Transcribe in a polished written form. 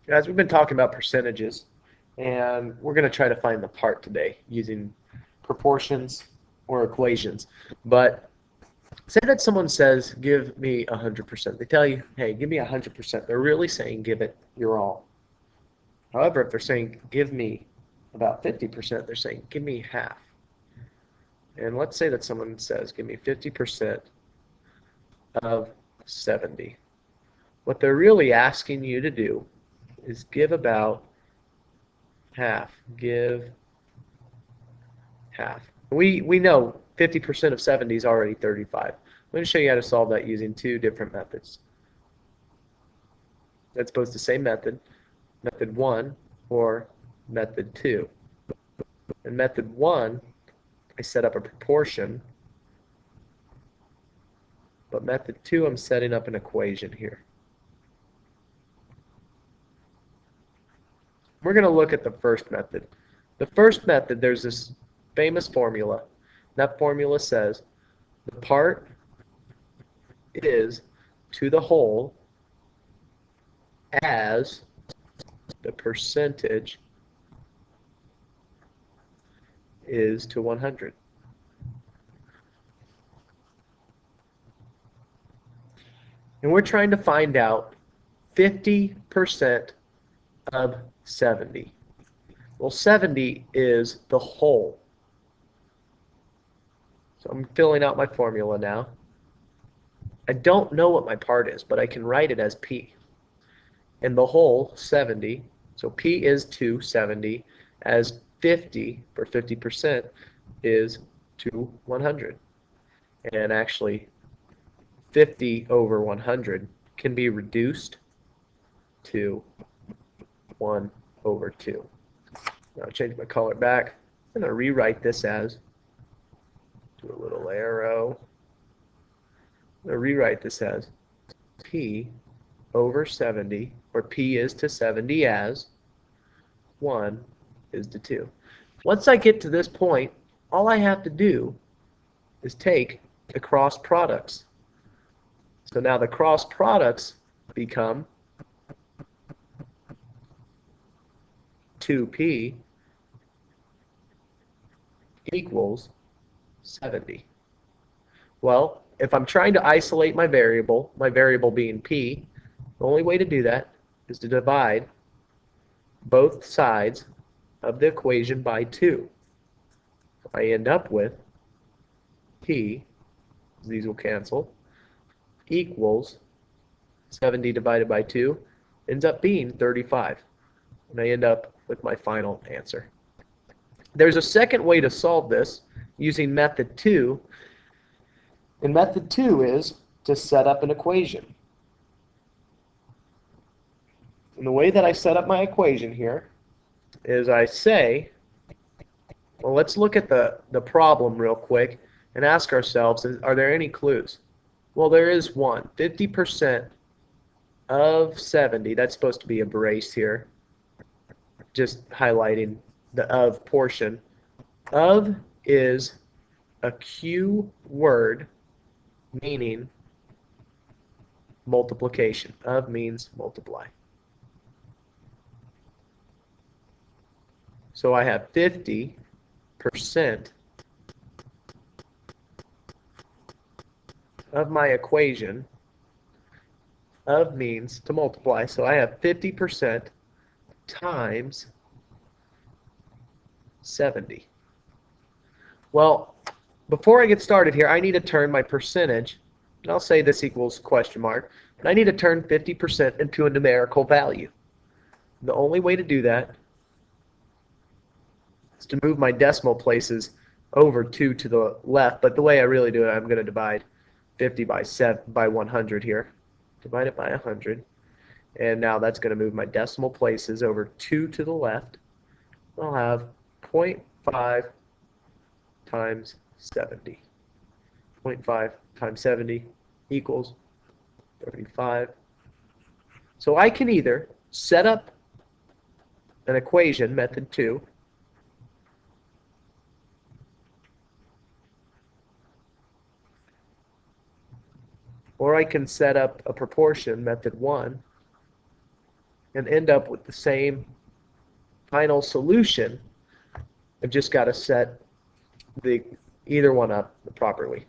Guys, we've been talking about percentages, and we're going to try to find the part today using proportions or equations. But say that someone says, give me 100%. They tell you, hey, give me 100%. They're really saying, give it your all. However, if they're saying, give me about 50%, they're saying, give me half. And let's say that someone says, give me 50% of 70. What they're really asking you to do is give about half. Give half. We know 50% of 70 is already 35. I'm going to show you how to solve that using two different methods. That's both the same method, method 1 or method 2. In method 1, I set up a proportion, but method 2, I'm setting up an equation here. We're going to look at the first method. The first method, there's this famous formula. That formula says the part is to the whole as the percentage is to 100. And we're trying to find out 50% of 70. Well, 70 is the whole. So I'm filling out my formula now. I don't know what my part is, but I can write it as P. And the whole, 70, so P is to 70, as 50 for 50% is to 100. And actually, 50 over 100 can be reduced to 1 over 2. Now I'll change my color back. I'm going to rewrite this as, do a little arrow. I'm going to rewrite this as P over 70, or P is to 70 as 1 is to 2. Once I get to this point, all I have to do is take the cross products. So now the cross products become 2P equals 70. Well, if I'm trying to isolate my variable being P, the only way to do that is to divide both sides of the equation by 2. I end up with P, these will cancel, equals 70 divided by 2 ends up being 35. And I end up with my final answer. There's a second way to solve this using method 2. And method 2 is to set up an equation. And the way that I set up my equation here is I say, well, let's look at the problem real quick and ask ourselves, are there any clues? Well, there is one. 50% of 70, that's supposed to be a brace here, just highlighting the of portion. Of is a Q word meaning multiplication. Of means multiply. So I have 50% of my equation. Of means to multiply. So I have 50% times 70. Well, before I get started here, I need to turn my percentage, and I'll say this equals question mark, but I need to turn 50% into a numerical value. The only way to do that is to move my decimal places over 2 to the left, but the way I really do it, I'm going to divide 50 by 100 here. Divide it by 100, and now that's going to move my decimal places over 2 to the left. I'll have 0.5 times 70. 0.5 times 70 equals 35. So I can either set up an equation, method 2, or I can set up a proportion, method 1, and end up with the same final solution. I've just got to set either one up properly.